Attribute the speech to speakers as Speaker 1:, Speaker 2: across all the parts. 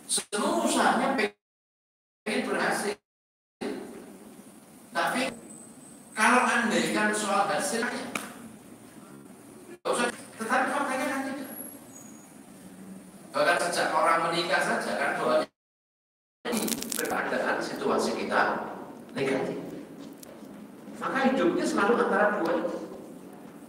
Speaker 1: Seluruh usahanya pengen berhasil. Tapi kalau andaikan soal hasilnya, tetapi faktanya kan tidak. Bahkan sejak orang menikah saja kan doanya berkeadaan situasi kita negatif. Maka hidupnya selalu antara dua itu.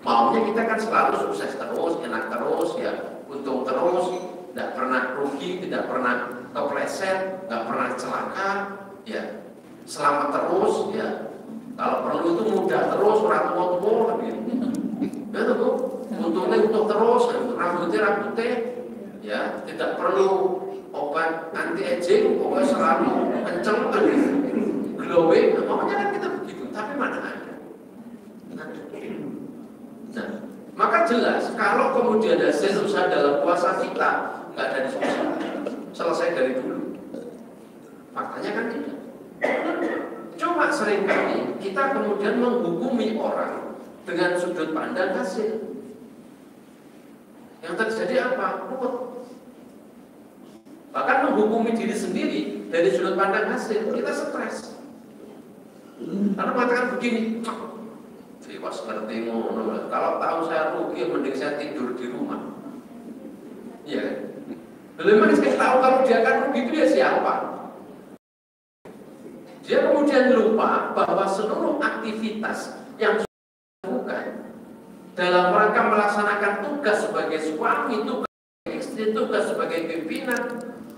Speaker 1: Maunya kita kan selalu sukses terus, enak terus, ya, untung terus, tidak pernah rugi, tidak pernah kepleset, tidak pernah celaka, ya, selamat terus, ya. Kalau perlu itu mudah terus, orang tua gitu. Ya tuh, untungnya untung terus, rambutnya, ya, tidak perlu obat anti aging, pokoknya selalu kenceng, glowing, maunya kan kita begitu. Tapi mana ada? Nah, maka jelas kalau kemudian hasil usaha dalam puasa kita nggak ada diskusi, selesai dari dulu. Faktanya kan tidak. Cuma seringkali kita kemudian menghukumi orang dengan sudut pandang hasil. Yang terjadi apa? Ruwet. Bahkan menghukumi diri sendiri dari sudut pandang hasil, kita stres. Karena mengatakan begini, pas ngerti ngono, kalau tahu saya rugi, mending saya tidur di rumah. Iya kan? Lalu saya tahu kalau dia akan rugi itu dia siapa? Dia kemudian lupa bahwa seluruh aktivitas yang dilakukan dalam rangka melaksanakan tugas sebagai suami, tugas sebagai istri, tugas sebagai pimpinan,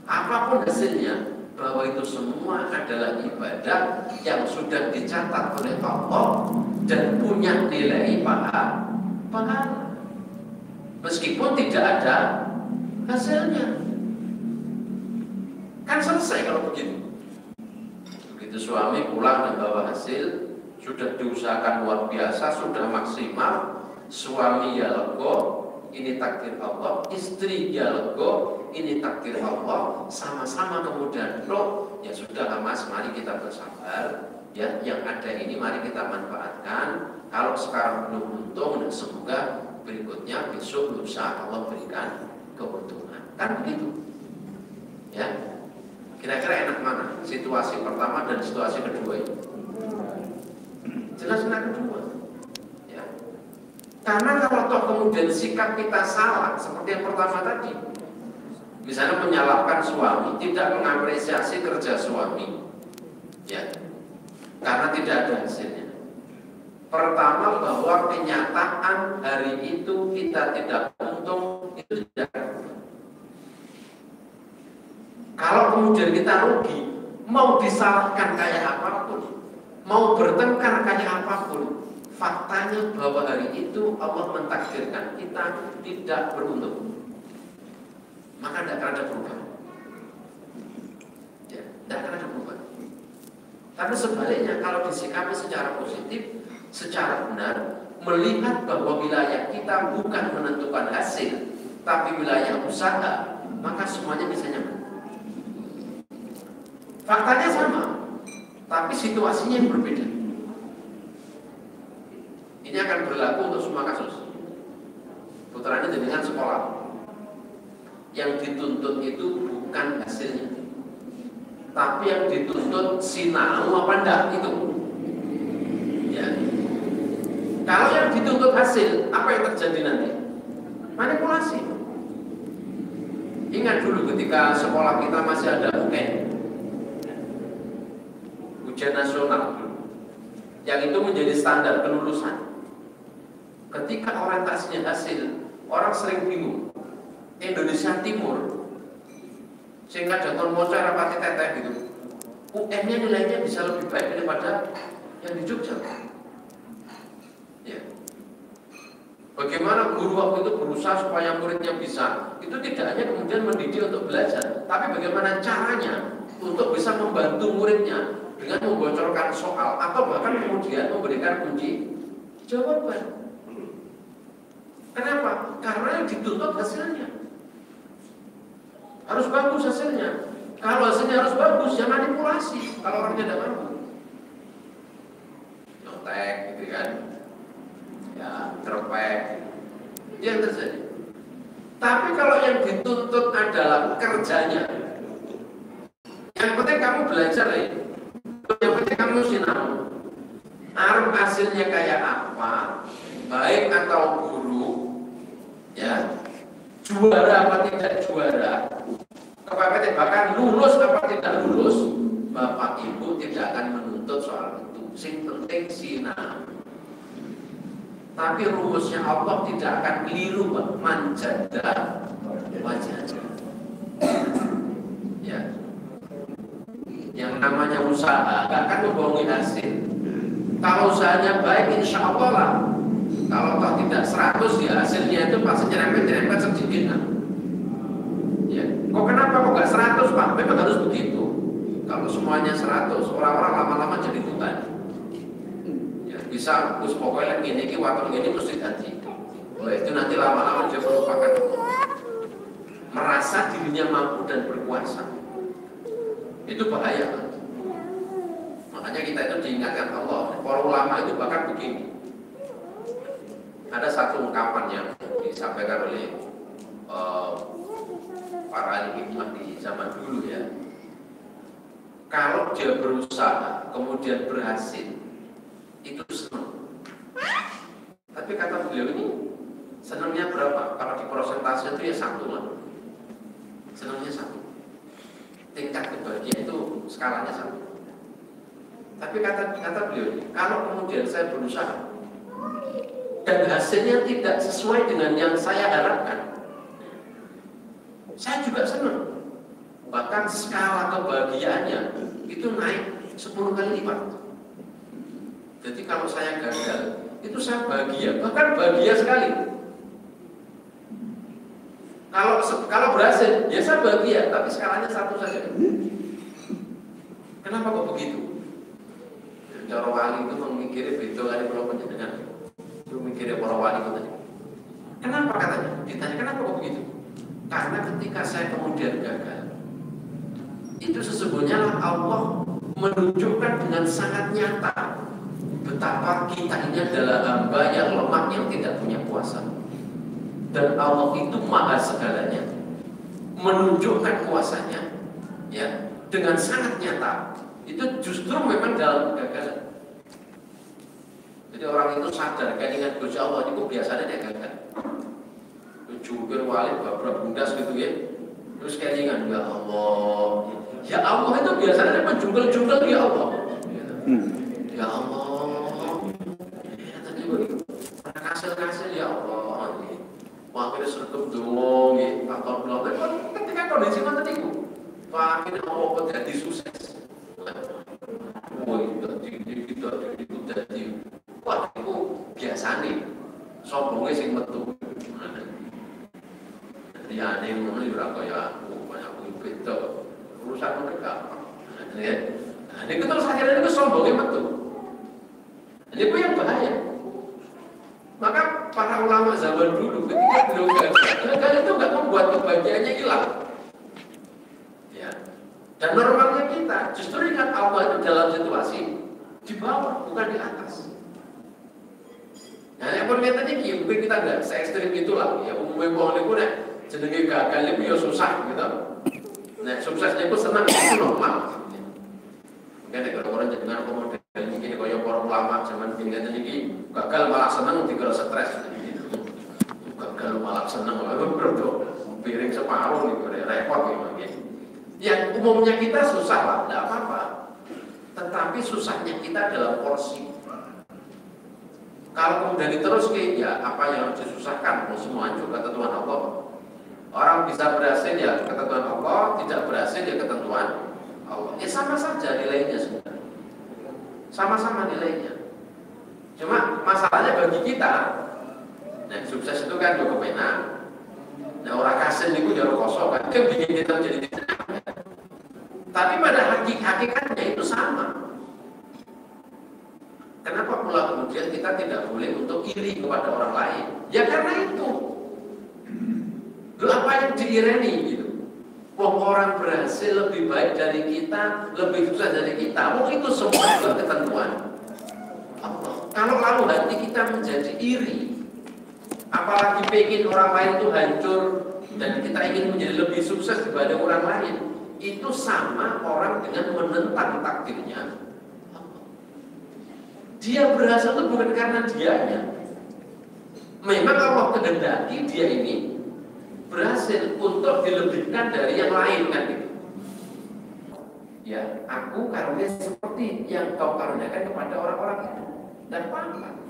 Speaker 1: apapun hasilnya, bahwa itu semua adalah ibadah yang sudah dicatat oleh Allah dan punya nilai pahala, meskipun tidak ada hasilnya. Kan selesai kalau begitu. Begitu suami pulang dan bawa hasil, sudah diusahakan luar biasa, sudah maksimal, suami ya lega, ini takdir Allah, istri ya lega, ini takdir Allah, sama-sama kemudian loh, ya sudah mas, mari kita bersabar. Ya, yang ada ini mari kita manfaatkan. Kalau sekarang belum untung, dan semoga berikutnya besok lusa Allah berikan keuntungan. Kan begitu? Ya, kira-kira enak mana? Situasi pertama dan situasi kedua ini? Jelas enak kedua. Ya, karena kalau toh kemudian sikap kita salah, seperti yang pertama tadi, misalnya menyalahkan suami, tidak mengapresiasi kerja suami, ya. Karena tidak ada hasilnya. Pertama, bahwa kenyataan hari itu kita tidak untung, itu tidak. Kalau kemudian kita rugi, mau disalahkan kayak apapun, mau bertengkar kayak apapun, faktanya bahwa hari itu Allah mentakdirkan kita tidak beruntung. Maka tidak akan ada perubahan. Ya, tidak akan ada perubahan. Tapi sebaliknya, kalau disikapi secara positif, secara benar, melihat bahwa wilayah kita bukan menentukan hasil, tapi wilayah usaha, maka semuanya bisa nyaman. Faktanya sama, tapi situasinya yang berbeda. Ini akan berlaku untuk semua kasus. Putranya dengan sekolah, yang dituntut itu bukan hasilnya, tapi yang dituntut sinau apa enggak itu. Ya. Kalau yang dituntut hasil, apa yang terjadi nanti? Manipulasi. Ingat dulu ketika sekolah kita masih ada UN, ujian nasional, yang itu menjadi standar kelulusan. Ketika orientasinya hasil, orang sering bingung. Indonesia Timur, sehingga jatuh moco rapati teteh gitu, UN-nya nilainya bisa lebih baik daripada yang di Jogja. Ya. Bagaimana guru waktu itu berusaha supaya muridnya bisa, itu tidak hanya kemudian mendidik untuk belajar, tapi bagaimana caranya untuk bisa membantu muridnya dengan membocorkan soal atau bahkan kemudian memberikan kunci jawaban. Kenapa? Karena yang dituntut hasilnya harus bagus hasilnya. Kalau hasilnya harus bagus, ya manipulasi. Kalau orang tidak mampu, nyontek, gitu kan? Ya, terpek, itu yang terjadi. Tapi kalau yang dituntut adalah kerjanya, Yang penting kamu belajar ya. Yang penting kamu sinau. Arep hasilnya kayak apa, baik atau buruk, ya, juara apa tidak juara, bahkan lulus apa tidak lulus, Bapak Ibu tidak akan menuntut soal itu. Sing penting sinau. Tapi rumusnya Allah tidak akan keliru, manjada wajah. Ya, yang namanya usaha gak akan membohongi hasil. Kalau usahanya baik, insya Allah lah. Kalau toh tidak 100 ya hasilnya itu pasti nyerempet sedikit kan. Ya. Kok kenapa kok gak 100 Pak? Memang harus begitu. Kalau semuanya 100, orang-orang lama-lama jadi tutan. Ya, bisa us pokoknya ini waktu ini mesti ganti. Oleh itu nanti lama-lama dia melupakan merasa dirinya mampu dan berkuasa. Itu bahaya kan? Makanya kita itu diingatkan Allah. Para ulama itu bahkan begini. Ada satu ungkapan yang disampaikan oleh para ahli hikmah di zaman dulu ya. Kalau dia berusaha kemudian berhasil, itu senang. Tapi kata beliau ini, senangnya berapa? Kalau di persentase itu ya 1 lah. Senangnya 1. Tingkat kebahagiaan itu skalanya 1. Tapi kata beliau, kalau kemudian saya berusaha dan hasilnya tidak sesuai dengan yang saya harapkan, saya juga senang. Bahkan skala kebahagiaannya itu naik 10 kali lipat. Jadi kalau saya gagal, itu saya bahagia, bahkan bahagia sekali. Kalau berhasil, ya saya bahagia, tapi skalanya 1 saja. Kenapa kok begitu? Cara wali itu memikirnya beda kali kalau penjenengan itu mikirnya para wali itu tadi. Kenapa katanya? Ditanya kenapa kok begitu? Karena ketika saya kemudian gagal, itu sesungguhnya Allah menunjukkan dengan sangat nyata betapa kita ini adalah hamba yang lemah yang tidak punya kuasa. Dan Allah itu maha segalanya, menunjukkan kuasanya ya dengan sangat nyata. Itu justru memang dalam kegagalan. Jadi orang itu sadar kelingan Gusti Allah itu biasanya dia gagal. Jubir wali babrak bundas gitu ya. Terus kelingan ya Allah. Ya Allah itu biasanya menjungkel-jungkel ya Allah. Ya Allah. Ya tadi begitu. Hasil-hasil ya Allah. Wakil sertup dong ya. Faktor belum. Ketika kondisi mana tadi Wakil Allah jadi sukses. Wah, itu biasa nih. Sombongnya sing metu. Jadi aneh ngono ya kaya aku, banyak aku beda. Urusan mereka. Ya. Nah, itu terus akhirnya itu sombongnya metu. Jadi itu yang bahaya. Maka para ulama zaman dulu ketika beliau gagal itu nggak membuat kebahagiaannya hilang. Dan normalnya kita justru ingat Allah itu dalam situasi di bawah, bukan di atas. Nah, yang pernyataannya gini, mungkin kita nggak se-ekstrim itulah. Ya umumnya orang itu jenenge gagal itu ya susah gitu. Nah, suksesnya itu senang itu normal. Mungkin ada orang jenengan komodel ini kayak para ulama zaman ini gagal malah senang dikira stres. Gagal malah senang, lalu piring separuh gitu, repot gitu. Yang umumnya kita susah lah, tidak apa-apa. Tetapi susahnya kita dalam porsi. Kalau kemudian terus ya apa yang harus disusahkan? Semua juga ketentuan Allah. Orang bisa berhasil ya ketentuan Allah, tidak berhasil ya ketentuan Allah. Ya sama saja nilainya sebenarnya. Sama-sama nilainya. Cuma masalahnya bagi kita, nah sukses itu kan juga kepenak. Nah orang kasih itu jauh kosong kan, itu bikin kita menjadi tidak. Tapi pada hakikatnya itu sama. Kenapa pula kemudian kita tidak boleh untuk iri kepada orang lain? Ya karena itu. Apa yang diireni gitu? Wong orang berhasil lebih baik dari kita, lebih sukses dari kita. Wong itu semua juga ketentuan Allah. Kalau lalu hati kita menjadi iri, apalagi pengen orang lain itu hancur dan kita ingin menjadi lebih sukses daripada orang lain, itu sama orang dengan menentang takdirnya. Dia berhasil itu bukan karena dianya. Memang Allah kehendaki dia ini berhasil untuk dilebihkan dari yang lain kan gitu. Ya, aku karunia seperti yang kau karuniakan kepada orang-orang itu. Dan apa?